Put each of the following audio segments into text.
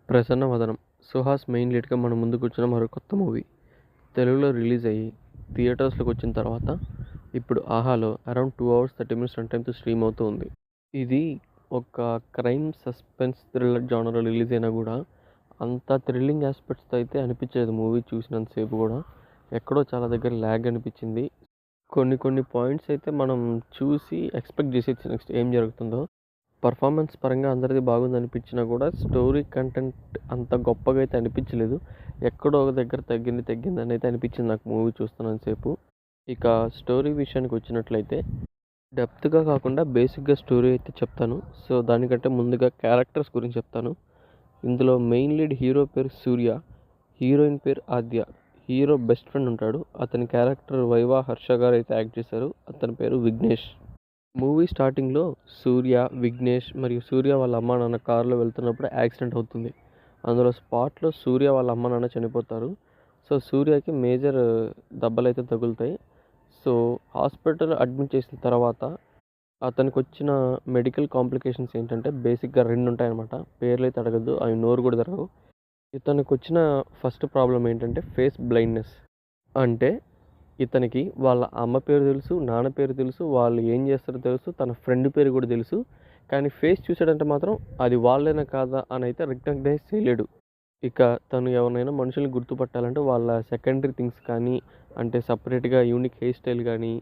ప్రసన్న వదనం. Suhas main లీడ్గా మన ముందుకు వచ్చిన మరో కొత్త మూవీ. తెలుగులో రిలీజ్ అయ్యి థియేటర్స్లోకి వచ్చిన తర్వాత ఇప్పుడు ఆహాలో అరౌండ్ 2 hours 30 minutes రన్ టైంతో స్ట్రీమ్ అవుతూ ఉంది. ఇది ఒక క్రైమ్ సస్పెన్స్ థ్రిల్లర్ జానర్లో రిలీజ్ అయినా కూడా అంత థ్రిల్లింగ్ ఆస్పెక్ట్స్తో అయితే అనిపించలేదు. మూవీ చూసినంతసేపు కూడా ఎక్కడో చాలా దగ్గర ల్యాగ్ అనిపించింది. కొన్ని పాయింట్స్ అయితే మనం చూసి ఎక్స్పెక్ట్ చేసేది నెక్స్ట్ ఏం జరుగుతుందో. పర్ఫార్మెన్స్ పరంగా అందరిది బాగుంది అనిపించినా కూడా స్టోరీ కంటెంట్ అంత గొప్పగా అయితే అనిపించలేదు. ఎక్కడో ఒక దగ్గర తగ్గిందని అయితే అనిపించింది నాకు మూవీ చూస్తున్నంతసేపు. ఇక స్టోరీ విషయానికి వచ్చినట్లయితే డెప్త్గా కాకుండా బేసిక్గా స్టోరీ అయితే చెప్తాను. సో దానికంటే ముందుగా క్యారెక్టర్స్ గురించి చెప్తాను. ఇందులో మెయిన్ లీడ్ హీరో పేరు సూర్య, హీరోయిన్ పేరు ఆద్య. హీరో బెస్ట్ ఫ్రెండ్ ఉంటాడు. అతని క్యారెక్టర్ వైవా హర్ష గారు అయితే యాక్ట్ చేశారు. అతని పేరు విఘ్నేష్. మూవీ స్టార్టింగ్లో సూర్య, విఘ్నేష్ మరియు సూర్య వాళ్ళ అమ్మ నాన్న కారులో వెళ్తున్నప్పుడు యాక్సిడెంట్ అవుతుంది. అందులో స్పాట్లో సూర్య వాళ్ళ అమ్మ నాన్న చనిపోతారు. సో సూర్యకి మేజర్ దెబ్బలు అయితే తగులుతాయి. సో హాస్పిటల్ అడ్మిట్ చేసిన తర్వాత అతనికి వచ్చిన మెడికల్ కాంప్లికేషన్స్ ఏంటంటే బేసిక్గా 2 ఉంటాయన్నమాట. పేర్లు అయితే అడగద్దు, అవి నోరు కూడా జరగవు. ఇతనికి వచ్చిన ఫస్ట్ ప్రాబ్లం ఏంటంటే ఫేస్ బ్లైండ్నెస్. అంటే ఇతనికి వాళ్ళ అమ్మ పేరు తెలుసు, నాన్న పేరు తెలుసు, వాళ్ళు ఏం చేస్తారో తెలుసు, తన ఫ్రెండ్ పేరు కూడా తెలుసు. కానీ ఫేస్ చూసాడంటే మాత్రం అది వాళ్ళేనా కాదా అని అయితే రికగ్నైజ్ చేయలేడు. ఇక తను ఎవరినైనా మనుషుల్ని గుర్తుపట్టాలంటే వాళ్ళ సెకండరీ థింగ్స్ కానీ, అంటే సపరేట్గా యూనిక్ హెయిర్ స్టైల్ కానీ,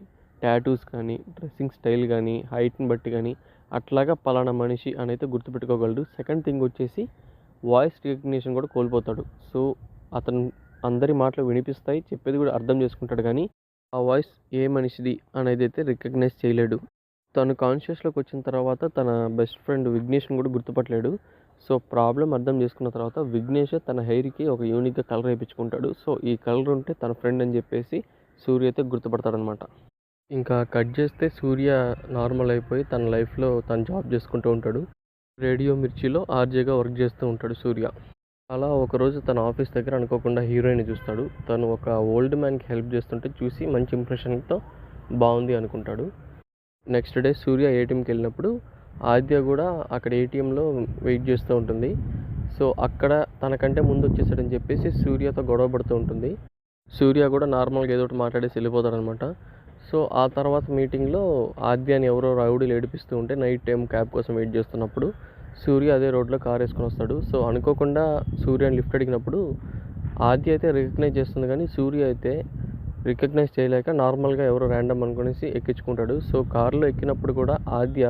టాటూస్ కానీ, డ్రెస్సింగ్ స్టైల్ కానీ, హైట్ని బట్టి కానీ అట్లాగా పలానా మనిషి అని అయితే గుర్తుపెట్టుకోగలడు. సెకండ్ థింగ్ వచ్చేసి వాయిస్ రికగ్నిషన్ కూడా కోల్పోతాడు. సో అతను అందరి మాటలు వినిపిస్తాయి, చెప్పేది కూడా అర్థం చేసుకుంటాడు, కానీ ఆ వాయిస్ ఏ మనిషిది అనేది అయితే రికగ్నైజ్ చేయలేడు. తను కాన్షియస్లోకి వచ్చిన తర్వాత తన బెస్ట్ ఫ్రెండ్ విఘ్నేష్ని కూడా గుర్తుపట్టలేడు. సో ప్రాబ్లం అర్థం చేసుకున్న తర్వాత విఘ్నేష్ తన హెయిర్కి ఒక యూనిక్గా కలర్ వేయించుకుంటాడు. సో ఈ కలర్ ఉంటే తన ఫ్రెండ్ అని చెప్పేసి సూర్య అయితే గుర్తుపడతాడనమాట. ఇంకా కట్ చేస్తే సూర్య నార్మల్ అయిపోయి తన లైఫ్లో తను జాబ్ చేసుకుంటూ ఉంటాడు. రేడియో మిర్చిలో ఆర్జేగా వర్క్ చేస్తూ ఉంటాడు సూర్య. అలా ఒకరోజు తన ఆఫీస్ దగ్గర అనుకోకుండా హీరోయిన్ చూస్తాడు. తను ఒక ఓల్డ్ మ్యాన్కి హెల్ప్ చేస్తుంటే చూసి మంచి ఇంప్రెషన్తో బాగుంది అనుకుంటాడు. నెక్స్ట్ డే సూర్య ఏటీఎంకి వెళ్ళినప్పుడు ఆద్య కూడా అక్కడ ఏటీఎంలో వెయిట్ చేస్తూ ఉంటుంది. సో అక్కడ తనకంటే ముందు వచ్చేసాడని చెప్పేసి సూర్యతో గొడవ పడుతూ ఉంటుంది. సూర్య కూడా నార్మల్గా ఏదో ఒకటి మాట్లాడేసి వెళ్ళిపోతాడనమాట. సో ఆ తర్వాత మీటింగ్లో ఆద్యాని ఎవరో రౌడీలు ఏడిపిస్తూ ఉంటే నైట్ టైం క్యాబ్ కోసం వెయిట్ చేస్తున్నప్పుడు సూర్య అదే రోడ్లో కార్ వేసుకొని వస్తాడు. సో అనుకోకుండా సూర్యని లిఫ్ట్ అడిగినప్పుడు ఆద్య అయితే రికగ్నైజ్ చేస్తుంది, కానీ సూర్య అయితే రికగ్నైజ్ చేయలేక నార్మల్గా ఎవరో ర్యాండమ్ అనుకునేసి ఎక్కించుకుంటాడు. సో కారులో ఎక్కినప్పుడు కూడా ఆద్య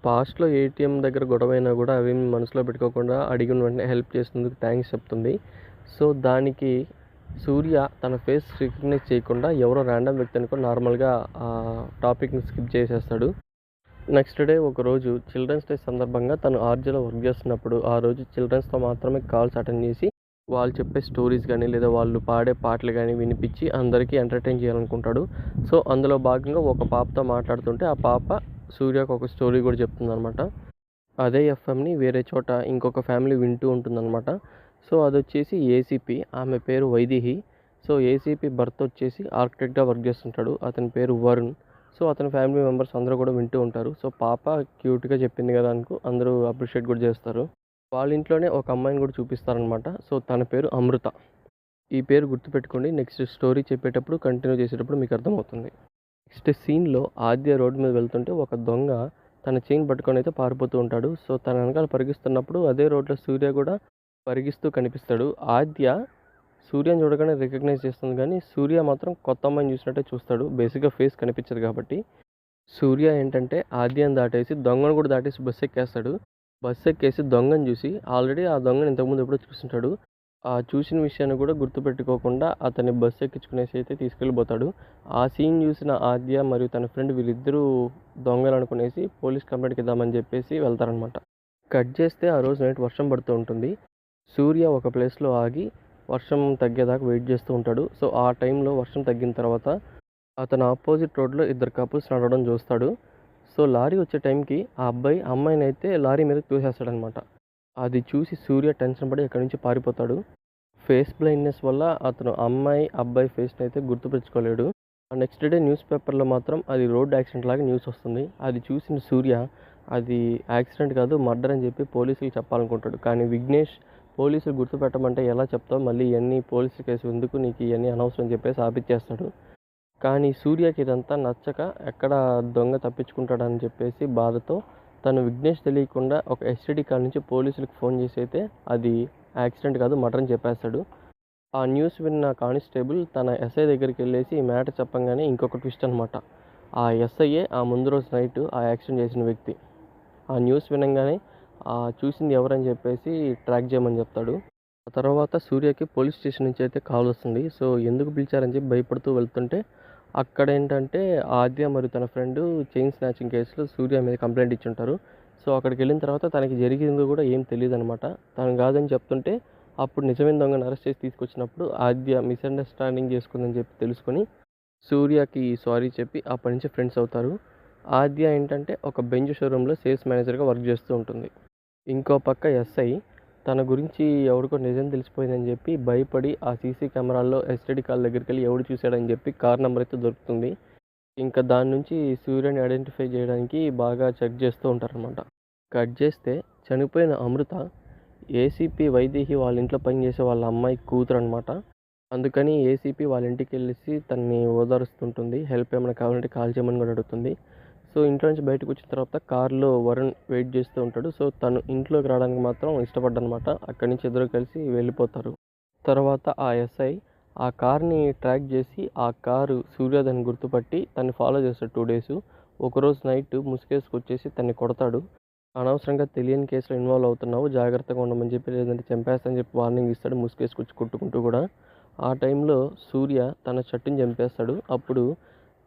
పాస్ట్లో ఏటీఎం దగ్గర గొడవ అయినా కూడా అవి మనసులో పెట్టుకోకుండా అడిగిన వెంటనే హెల్ప్ చేసినందుకు థ్యాంక్స్ చెప్తుంది. సో దానికి సూర్య తన ఫేస్ రికగ్నైజ్ చేయకుండా ఎవరో ర్యాండమ్ వ్యక్తి అనుకో నార్మల్గా ఆ టాపిక్ని స్కిప్ చేసేస్తాడు. నెక్స్ట్ డే ఒకరోజు చిల్డ్రన్స్ డే సందర్భంగా తను ఆర్జేలో వర్క్ చేస్తున్నప్పుడు ఆ రోజు చిల్డ్రన్స్తో మాత్రమే కాల్స్ అటెండ్ చేసి వాళ్ళు చెప్పే స్టోరీస్ కానీ లేదా వాళ్ళు పాడే పాటలు కానీ వినిపించి అందరికీ ఎంటర్టైన్ చేయాలనుకుంటాడు. సో అందులో భాగంగా ఒక పాపతో మాట్లాడుతుంటే ఆ పాప సూర్యకు ఒక స్టోరీ కూడా చెప్తుందనమాట. అదే ఎఫ్ఎంని వేరే చోట ఇంకొక ఫ్యామిలీ వింటూ ఉంటుందన్నమాట. సో అది వచ్చేసి ఏసీపీ, ఆమె పేరు వైదేహి. సో ఏసీపీ భర్త వచ్చేసి ఆర్కిటెక్ట్గా వర్క్ చేస్తుంటాడు, అతని పేరు వరుణ్. సో అతని ఫ్యామిలీ మెంబర్స్ అందరూ కూడా వింటూ ఉంటారు. సో పాప క్యూట్గా చెప్పింది కదా అనుకో అందరూ అప్రిషియేట్ కూడా చేస్తారు. వాళ్ళ ఇంట్లోనే ఒక అమ్మాయిని కూడా చూపిస్తారనమాట. సో తన పేరు అమృత. ఈ పేరు గుర్తుపెట్టుకోండి, నెక్స్ట్ స్టోరీ చెప్పేటప్పుడు కంటిన్యూ చేసేటప్పుడు మీకు అర్థమవుతుంది. నెక్స్ట్ సీన్లో ఆద్య రోడ్డు మీద వెళ్తుంటే ఒక దొంగ తన చైన్ పట్టుకొని అయితే పారిపోతూ ఉంటాడు. సో తన వెనకాల పరిగిస్తున్నప్పుడు అదే రోడ్లో సూర్య కూడా పరిగిస్తూ కనిపిస్తాడు. ఆద్య సూర్యని చూడగానే రికగ్నైజ్ చేస్తుంది, కానీ సూర్య మాత్రం కొత్త అమ్మాయిని చూసినట్టే చూస్తాడు. బేసిక్గా ఫేస్ కనిపించదు కాబట్టి సూర్య ఏంటంటే ఆద్యని దాటేసి దొంగను కూడా దాటేసి బస్సు ఎక్కేస్తాడు. బస్సు ఎక్కేసి దొంగను చూసి ఆల్రెడీ ఆ దొంగను ఇంతకుముందు ఎప్పుడో చూస్తుంటాడు. ఆ చూసిన విషయాన్ని కూడా గుర్తుపెట్టుకోకుండా అతన్ని బస్సు ఎక్కించుకునేసి అయితే తీసుకెళ్ళిపోతాడు. ఆ సీన్ చూసిన ఆద్య మరియు తన ఫ్రెండ్ వీళ్ళిద్దరూ దొంగలు అనుకునేసి పోలీస్ కంప్లైంట్కి ఇద్దామని చెప్పేసి వెళ్తారనమాట. కట్ చేస్తే ఆ రోజు నైట్ వర్షం పడుతూ ఉంటుంది. సూర్య ఒక ప్లేస్లో ఆగి వర్షం తగ్గేదాకా వెయిట్ చేస్తూ ఉంటాడు. సో ఆ టైంలో వర్షం తగ్గిన తర్వాత అతను ఆపోజిట్ రోడ్లో 2 కపుల్స్ నడవడం చూస్తాడు. సో లారీ వచ్చే టైంకి ఆ అబ్బాయి అమ్మాయిని అయితే లారీ మీద తోసేస్తాడనమాట. అది చూసి సూర్య టెన్షన్ పడి అక్కడి నుంచి పారిపోతాడు. ఫేస్ బ్లైండ్నెస్ వల్ల అతను అమ్మాయి అబ్బాయి ఫేస్ని అయితే గుర్తుపెట్టుకోలేడు. నెక్స్ట్ డే న్యూస్ పేపర్లో మాత్రం అది రోడ్ యాక్సిడెంట్ లాగా న్యూస్ వస్తుంది. అది చూసిన సూర్య అది యాక్సిడెంట్ కాదు మర్డర్ అని చెప్పి పోలీసులకు చెప్పాలనుకుంటాడు. కానీ విఘ్నేష్ పోలీసులు గుర్తుపెట్టమంటే ఎలా చెప్తావు, మళ్ళీ ఇవన్నీ పోలీసు కేసు ఎందుకు, నీకు ఇవన్నీ అనవసరం అని చెప్పేసి ఆపిచ్చేస్తాడు. కానీ సూర్యకి ఇదంతా నచ్చక ఎక్కడ దొంగ తప్పించుకుంటాడని చెప్పేసి బాధతో తను విఘ్నేష్ తెలియకుండా ఒక ఎస్టీడీ కాల్ నుంచి పోలీసులకు ఫోన్ చేసి అయితే అది యాక్సిడెంట్ కాదు మర్డర్ అని చెప్పేస్తాడు. ఆ న్యూస్ విన్న కానిస్టేబుల్ తన ఎస్ఐ దగ్గరికి వెళ్ళేసి ఈ మ్యాటర్ చెప్పంగానే ఇంకొక ట్విస్ట్ అనమాట. ఆ ఎస్ఐయే ఆ ముందు రోజు నైట్ ఆ యాక్సిడెంట్ చేసిన వ్యక్తి. ఆ న్యూస్ వినంగానే చూసింది ఎవరని చెప్పేసి ట్రాక్ చేయమని చెప్తాడు. ఆ తర్వాత సూర్యకి పోలీస్ స్టేషన్ నుంచి అయితే కాల్ వస్తుంది. సో ఎందుకు పిలిచారని చెప్పి భయపడుతూ వెళ్తుంటే అక్కడ ఏంటంటే ఆద్య మరియు తన ఫ్రెండ్ చైన్ స్నాచింగ్ కేసులో సూర్య మీద కంప్లైంట్ ఇచ్చుంటారు. సో అక్కడికి వెళ్ళిన తర్వాత తనకి జరిగింది కూడా ఏం తెలియదు అనమాట. తను కాదని చెప్తుంటే అప్పుడు నిజమైన దొంగను అరెస్ట్ చేసి తీసుకొచ్చినప్పుడు ఆద్య మిస్అండర్స్టాండింగ్ చేసుకుందని చెప్పి తెలుసుకొని సూర్యకి సారీ చెప్పి అప్పటి నుంచి ఫ్రెండ్స్ అవుతారు. ఆద్య ఏంటంటే ఒక బెంజ్ షోరూంలో సేల్స్ మేనేజర్గా వర్క్ చేస్తూ ఉంటుంది. ఇంకో పక్క ఎస్ఐ తన గురించి ఎవరికో నిజం తెలిసిపోయిందని చెప్పి భయపడి ఆ సీసీ కెమెరాల్లో ఎస్టీడీ కాల్ దగ్గరికి వెళ్ళి ఎవడు చూశాడని చెప్పి కార్ నెంబర్ అయితే దొరుకుతుంది. ఇంకా దాని నుంచి సూర్యని ఐడెంటిఫై చేయడానికి బాగా చెక్ చేస్తూ ఉంటారనమాట. కట్ చేస్తే చనిపోయిన అమృత ఏసీపీ వైదేహి వాళ్ళ ఇంట్లో పనిచేసే వాళ్ళ అమ్మాయి కూతురు అనమాట. అందుకని ఏసీపీ వాళ్ళ ఇంటికి వెళ్ళేసి తనని ఓదారుస్తుంటుంది. హెల్ప్ ఏమైనా కావాలంటే కాల్ చేయమని కూడా అడుగుతుంది. సో ఇంట్లో నుంచి బయటకు వచ్చిన తర్వాత కార్లో వరుణ్ వెయిట్ చేస్తూ ఉంటాడు. సో తను ఇంట్లోకి రావడానికి మాత్రం ఇష్టపడ్డనమాట. అక్కడి నుంచి ఇద్దరు కలిసి వెళ్ళిపోతారు. తర్వాత ఆ ఎస్ఐ ఆ కార్ని ట్రాక్ చేసి ఆ కారు సూర్యదని గుర్తుపట్టి తన్ని ఫాలో చేస్తాడు 2 days. ఒకరోజు నైట్ ముసుగేసుకొచ్చేసి తన్ని కొడతాడు. అనవసరంగా తెలియని కేసులో ఇన్వాల్వ్ అవుతున్నావు, జాగ్రత్తగా ఉండమని చెప్పి, లేదంటే చంపేస్తానని చెప్పి వార్నింగ్ ఇస్తాడు ముసుగేసుకొచ్చి కొట్టుకుంటూ కూడా. ఆ టైంలో సూర్య తన షర్టుని చంపేస్తాడు. అప్పుడు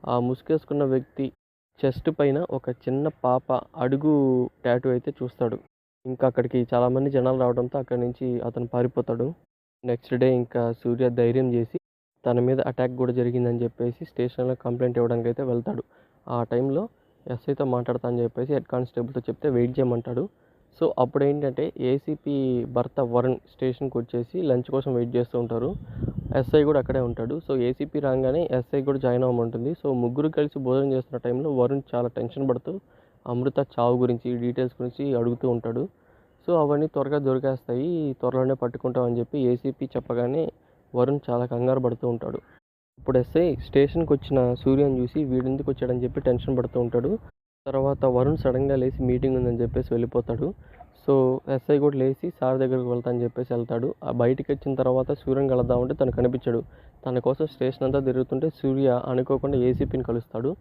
ఆ ముసుగేసుకున్న వ్యక్తి చెస్ట్ పైన ఒక చిన్న పాప అడుగు టాటూ అయితే చూస్తాడు. ఇంకా అక్కడికి చాలామంది జనాలు రావడంతో అక్కడి నుంచి అతను పారిపోతాడు. నెక్స్ట్ డే ఇంకా సూర్య ధైర్యం చేసి తన మీద అటాక్ కూడా జరిగిందని చెప్పేసి స్టేషన్లో కంప్లైంట్ ఇవ్వడానికి అయితే వెళ్తాడు. ఆ టైంలో ఎస్ఐతో మాట్లాడతా అని చెప్పేసి హెడ్ కానిస్టేబుల్తో చెప్తే వెయిట్ చేయమంటాడు. సో అప్పుడు ఏంటంటే ఏసీపీ భర్త వరుణ్ స్టేషన్కి వచ్చేసి లంచ్ కోసం వెయిట్ చేస్తూ ఉంటారు. ఎస్ఐ కూడా అక్కడే ఉంటాడు. సో ఏసీపీ రాగానే ఎస్ఐ కూడా జాయిన్ అవ్వమంటుంది. సో ముగ్గురు కలిసి భోజనం చేస్తున్న టైంలో వరుణ్ చాలా టెన్షన్ పడుతూ అమృత చావు గురించి డీటెయిల్స్ గురించి అడుగుతూ ఉంటాడు. సో అవన్నీ త్వరగా దొరికేస్తాయి, త్వరలోనే పట్టుకుంటామని చెప్పి ఏసీపీ చెప్పగానే వరుణ్ చాలా కంగారు పడుతూ ఉంటాడు. ఇప్పుడు ఎస్ఐ స్టేషన్కి వచ్చిన సూర్యని చూసి వీడెందుకు వచ్చాడని చెప్పి టెన్షన్ పడుతూ ఉంటాడు. తర్వాత వరుణ్ సడన్గా లేచి మీటింగ్ ఉందని చెప్పేసి వెళ్ళిపోతాడు. సో ఎస్ఐ కూడా లేచి సార్ దగ్గరికి వెళ్తా అని చెప్పేసి వెళ్తాడు. ఆ బయటికి వచ్చిన తర్వాత సూర్యని కలుద్దామంటే తను కనిపించడు. తన కోసం స్టేషన్ అంతా తిరుగుతుంటే సూర్య అనుకోకుండా ఏసీపీని కలుస్తాడు.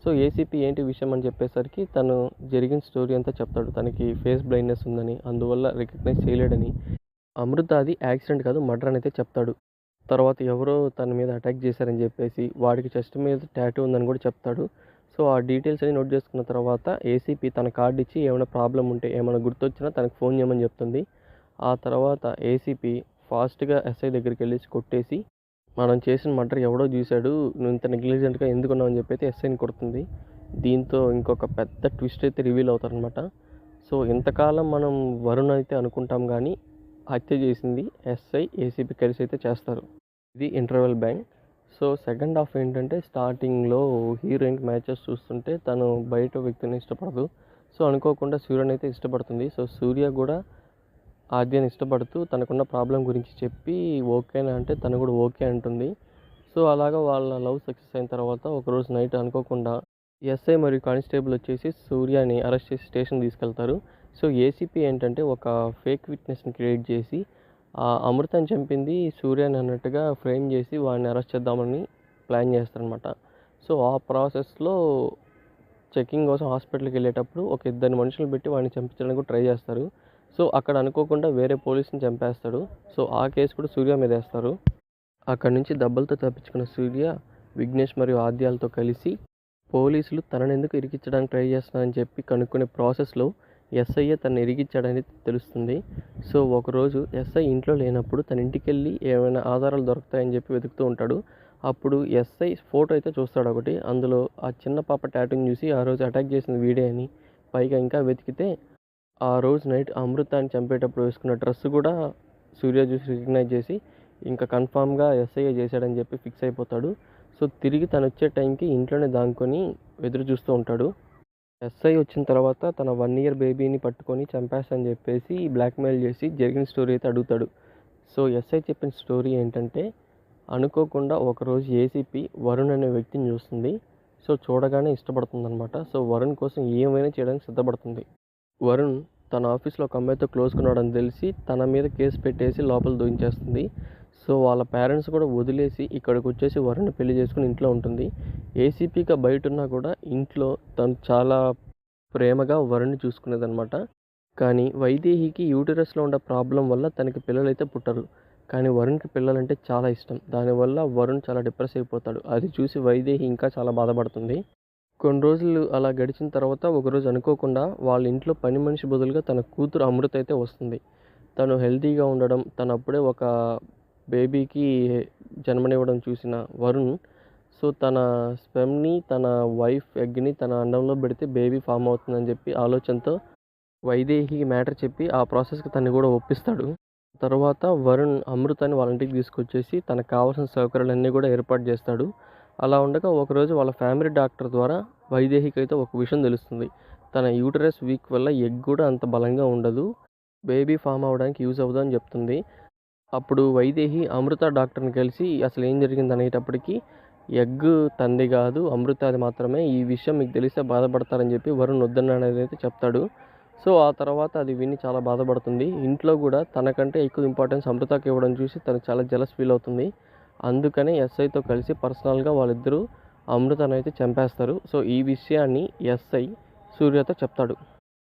సో ఏసీపీ ఏంటి విషయం అని చెప్పేసరికి తను జరిగిన స్టోరీ అంతా చెప్తాడు. తనకి ఫేస్ బ్లైండ్నెస్ ఉందని, అందువల్ల రికగ్నైజ్ చేయలేడని, అమృత అది యాక్సిడెంట్ కాదు మర్డర్ అని అయితే చెప్తాడు. తర్వాత ఎవరో తన మీద అటాక్ చేశారని చెప్పేసి వాడికి చెస్ట్ మీద టాటూ ఉందని కూడా చెప్తాడు. సో ఆ డీటెయిల్స్ అన్ని నోట్ చేసుకున్న తర్వాత ఏసీపీ తన కార్డు ఇచ్చి ఏమైనా ప్రాబ్లం ఉంటే ఏమైనా గుర్తొచ్చినా తనకు ఫోన్ చేయమని చెప్తుంది. ఆ తర్వాత ఏసీపీ ఫాస్ట్గా ఎస్ఐ దగ్గరికి వెళ్ళేసి కొట్టేసి మనం చేసిన మర్డర్ ఎవడో చూశాడు, నువ్వు ఇంత నెగ్లిజెంట్గా ఎందుకున్నావు అని చెప్పి అయితే ఎస్ఐని కొడుతుంది. దీంతో ఇంకొక పెద్ద ట్విస్ట్ అయితే రివీల్ అవుతారనమాట. సో ఇంతకాలం మనం వరుణ్ అయితే అనుకుంటాం కానీ హత్య చేసింది ఎస్ఐ ఏసీపీ కలిసి అయితే చేస్తారు. ఇది interval bank. So second half ఏంటంటే స్టార్టింగ్లో హీరోయిన్కి మ్యాచెస్ చూస్తుంటే తను బయట వ్యక్తిని ఇష్టపడదు. సో అనుకోకుండా సూర్యని అయితే ఇష్టపడుతుంది. సో సూర్య కూడా ఆద్యని ఇష్టపడుతూ తనకున్న ప్రాబ్లం గురించి చెప్పి ఓకేనా అంటే తను కూడా ఓకే అంటుంది. సో అలాగా వాళ్ళ లవ్ సక్సెస్ అయిన తర్వాత ఒకరోజు నైట్ అనుకోకుండా ఎస్ఐ మరియు కానిస్టేబుల్ వచ్చేసి సూర్యని అరెస్ట్ చేసి స్టేషన్ తీసుకెళ్తారు. సో ఏసీపీ ఏంటంటే ఒక ఫేక్ విట్నెస్ని క్రియేట్ చేసి అమృతని చంపింది సూర్యని అన్నట్టుగా ఫ్రేమ్ చేసి వాడిని అరెస్ట్ చేద్దామని ప్లాన్ చేస్తారనమాట. సో ఆ ప్రాసెస్లో చెకింగ్ కోసం హాస్పిటల్కి వెళ్ళేటప్పుడు ఒక 2 మనుషులు పెట్టి వాడిని చంపించడానికి కూడా ట్రై చేస్తారు. సో అక్కడ అనుకోకుండా వేరే పోలీసుని చంపేస్తాడు. సో ఆ కేసు కూడా సూర్య మీద వేస్తారు. అక్కడి నుంచి దెబ్బలతో తప్పించుకున్న సూర్య విఘ్నేష్ మరియు ఆద్యాలతో కలిసి పోలీసులు తనని ఎందుకు ఇరికించడానికి ట్రై చేస్తున్నారని చెప్పి కనుక్కునే ప్రాసెస్లో ఎస్ఐయే తను ఇరికించాడని తెలుస్తుంది. సో ఒకరోజు ఎస్ఐ ఇంట్లో లేనప్పుడు తన ఇంటికి వెళ్ళి ఏమైనా ఆధారాలు దొరుకుతాయని చెప్పి వెతుకుతూ ఉంటాడు. అప్పుడు ఎస్ఐ ఫోటో అయితే చూస్తాడు ఒకటి. అందులో ఆ చిన్న పాప టాటూని చూసి ఆ రోజు అటాక్ చేసిన వీడే అని, పైగా ఇంకా వెతికితే ఆ రోజు నైట్ అమృతాన్ని చంపేటప్పుడు వేసుకున్న డ్రెస్ కూడా సూర్య చూసి రికగ్నైజ్ చేసి ఇంకా కన్ఫామ్గా ఎస్ఐ చేశాడని చెప్పి ఫిక్స్ అయిపోతాడు. సో తిరిగి తను వచ్చే టైంకి ఇంట్లోనే దాంకొని ఎదురు చూస్తూ ఉంటాడు. ఎస్ఐ వచ్చిన తర్వాత తన 1 ఇయర్ బేబీని పట్టుకొని చంపేస్తా అని చెప్పేసి బ్లాక్మెయిల్ చేసి జరిగిన స్టోరీ అయితే అడుగుతాడు. సో ఎస్ఐ చెప్పిన స్టోరీ ఏంటంటే, అనుకోకుండా ఒకరోజు ఏసీపీ వరుణ్ అనే వ్యక్తిని చూస్తుంది. సో చూడగానే ఇష్టపడుతుందనమాట. సో వరుణ్ కోసం ఏమైనా చేయడానికి సిద్ధపడుతుంది. వరుణ్ తన ఆఫీస్లో ఒక అమ్మాయితో క్లోజ్గా ఉన్నాడని తెలిసి తన మీద కేసు పెట్టేసి లోపల దూయించేస్తుంది. సో వాళ్ళ పేరెంట్స్ కూడా వదిలేసి ఇక్కడికి వచ్చేసి వరుణ్ని పెళ్లి చేసుకుని ఇంట్లో ఉంటుంది. ఏసీపీగా బయట ఉన్నా కూడా ఇంట్లో తను చాలా ప్రేమగా వరుణ్ని చూసుకునేదనమాట. కానీ వైదేహికి యూటరస్లో ఉండే ప్రాబ్లం వల్ల తనకి పిల్లలైతే పుట్టరు. కానీ వరుణ్కి పిల్లలంటే చాలా ఇష్టం. దానివల్ల వరుణ్ చాలా డిప్రెస్ అయిపోతాడు. అది చూసి వైదేహి ఇంకా చాలా బాధపడుతుంది. కొన్ని రోజులు అలా గడిచిన తర్వాత ఒకరోజు అనుకోకుండా వాళ్ళ ఇంట్లో పని మనిషి బదులుగా తన కూతురు అమృత అయితే వస్తుంది. తను హెల్తీగా ఉండడం, తను అప్పుడే ఒక బేబీకి జన్మనివ్వడం చూసిన వరుణ్ సో తన స్పెమ్ని తన వైఫ్ ఎగ్ని తన అండంలో పెడితే బేబీ ఫామ్ అవుతుందని చెప్పి ఆలోచనతో వైదేహికి మ్యాటర్ చెప్పి ఆ ప్రాసెస్కి తన్ని కూడా ఒప్పిస్తాడు. తర్వాత వరుణ్ అమృతని వాళ్ళ ఇంటికి తీసుకొచ్చేసి తనకు కావాల్సిన సౌకర్యాలన్నీ కూడా ఏర్పాటు చేస్తాడు. అలా ఉండగా ఒకరోజు వాళ్ళ ఫ్యామిలీ డాక్టర్ ద్వారా వైదేహికి అయితే ఒక విషయం తెలుస్తుంది. తన యూటరస్ వీక్ వల్ల ఎగ్ కూడా అంత బలంగా ఉండదు, బేబీ ఫామ్ అవ్వడానికి యూజ్ అవ్వదు అని చెప్తుంది. అప్పుడు వైదేహి అమృత డాక్టర్ని కలిసి అసలు ఏం జరిగింది అనేటప్పటికి ఎగ్ తంది కాదు అమృతది మాత్రమే, ఈ విషయం మీకు తెలిస్తే బాధపడతారని చెప్పి వరుణ్ వద్దన్నది అయితే చెప్తాడు. సో ఆ తర్వాత అది విని చాలా బాధపడుతుంది. ఇంట్లో కూడా తనకంటే ఎక్కువ ఇంపార్టెన్స్ అమృతకి ఇవ్వడం చూసి తను చాలా జెలస్ ఫీల్ అవుతుంది. అందుకనే ఎస్ఐతో కలిసి పర్సనల్గా వాళ్ళిద్దరూ అమృతను అయితే చంపేస్తారు. సో ఈ విషయాన్ని ఎస్ఐ సూర్యతో చెప్తాడు.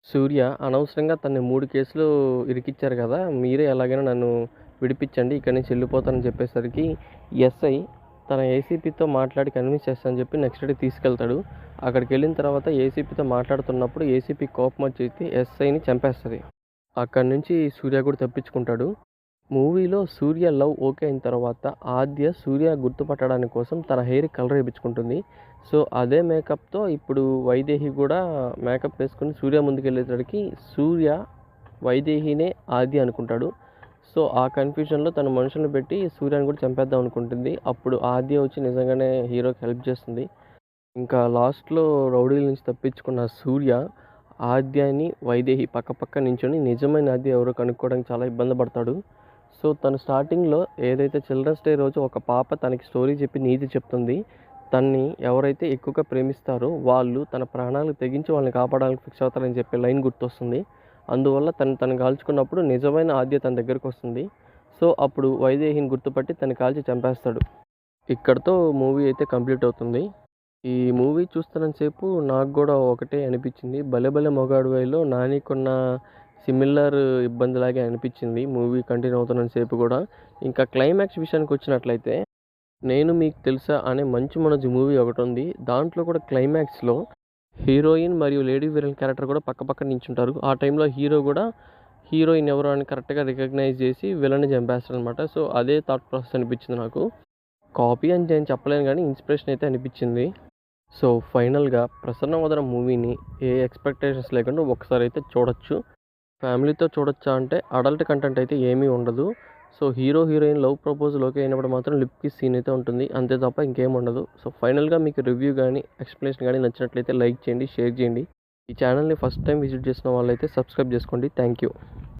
సూర్య అనవసరంగా తనని 3 కేసులు ఇరికిచ్చారు కదా, మీరే ఎలాగైనా నన్ను విడిపించండి, ఇక్కడి నుంచి వెళ్ళిపోతానని చెప్పేసరికి ఎస్ఐ తన ఏసీపీతో మాట్లాడి కన్విన్స్ చేస్తానని చెప్పి నెక్స్ట్ డే తీసుకెళ్తాడు. అక్కడికి వెళ్ళిన తర్వాత ఏసీపీతో మాట్లాడుతున్నప్పుడు ఏసీపీ కోపం వచ్చి ఎస్ఐని చంపేస్తుంది. అక్కడి నుంచి సూర్య కూడా తప్పించుకుంటాడు. మూవీలో సూర్య లవ్ ఓకే అయిన తర్వాత ఆద్య సూర్య గుర్తుపట్టడానికి కోసం తన హెయిర్ కలర్ వేయించుకుంటుంది. సో అదే మేకప్తో ఇప్పుడు వైదేహి కూడా మేకప్ వేసుకుని సూర్య ముందుకెళ్ళేసరికి సూర్య వైదేహినే ఆద్య అనుకుంటాడు. సో ఆ కన్ఫ్యూజన్లో తన మనుషులను పెట్టి సూర్యని కూడా చంపేద్దాం అనుకుంటుంది. అప్పుడు ఆద్య వచ్చి నిజంగానే హీరోకి హెల్ప్ చేస్తుంది. ఇంకా లాస్ట్లో రౌడీల నుంచి తప్పించుకున్న సూర్య ఆద్యాని వైదేహి పక్క నించొని నిజమైన ఆద్య ఎవరో కనుక్కోవడానికి చాలా ఇబ్బంది పడతాడు. సో తను స్టార్టింగ్లో ఏదైతే చిల్డ్రన్స్ డే రోజు ఒక పాప తనకి స్టోరీ చెప్పి నీతి చెప్తుంది. తన్ని ఎవరైతే ఎక్కువగా ప్రేమిస్తారో వాళ్ళు తన ప్రాణాలు తెగించి వాళ్ళని కాపాడాలని ఫిక్స్ అవుతారని చెప్పే లైన్ గుర్తొస్తుంది. అందువల్ల తను కాల్చుకున్నప్పుడు నిజమైన ఆద్య తన దగ్గరకు వస్తుంది. సో అప్పుడు వైదేహిని గుర్తుపట్టి తను కాల్చి చంపేస్తాడు. ఇక్కడితో మూవీ అయితే కంప్లీట్ అవుతుంది. ఈ మూవీ చూస్తున్నంతసేపు నాకు కూడా ఒకటే అనిపించింది, భలే భలే మొగాడువైలో నానికున్న సిమిలర్ ఇబ్బందిలాగే అనిపించింది మూవీ కంటిన్యూ అవుతున్నంతసేపు కూడా. ఇంకా క్లైమాక్స్ విషయానికి వచ్చినట్లయితే, నేను మీకు తెలుసా అనే మంచు మనోజ్ మూవీ ఒకటి ఉంది. దాంట్లో కూడా క్లైమాక్స్లో హీరోయిన్ మరియు లేడీ విలన్ క్యారెక్టర్ కూడా పక్క నించుంటారు. ఆ టైంలో హీరో కూడా హీరోయిన్ ఎవరు అని కరెక్ట్గా రికగ్నైజ్ చేసి విలన్ని చంపేస్తాడు అనమాట. సో అదే థాట్ ప్రాసెస్ అనిపించింది నాకు. కాపీ అని నేను చెప్పలేను కానీ ఇన్స్పిరేషన్ అయితే అనిపించింది. సో ఫైనల్గా ప్రసన్న వదనం మూవీని ఏ ఎక్స్పెక్టేషన్స్ లేకుండా ఒకసారి అయితే చూడొచ్చు. ఫ్యామిలీతో చూడొచ్చా అంటే అడల్ట్ కంటెంట్ అయితే ఏమీ ఉండదు. So heroine love proposal okay అయినప్పుడు మాత్రం లిప్ కిస్ సీన్ అయితే ఉంటుంది, అంతే తప్ప ఇంకేం ఉండదు. సో ఫైనల్గా మీకు రివ్యూ కానీ ఎక్స్ప్లెనేషన్ కానీ నచ్చినట్లయితే లైక్ చేయండి, షేర్ చేయండి. ఈ ఛానల్ని ఫస్ట్ టైం విజిట్ చేసిన వాళ్ళైతే సబ్స్క్రైబ్ చేసుకోండి. Thank you.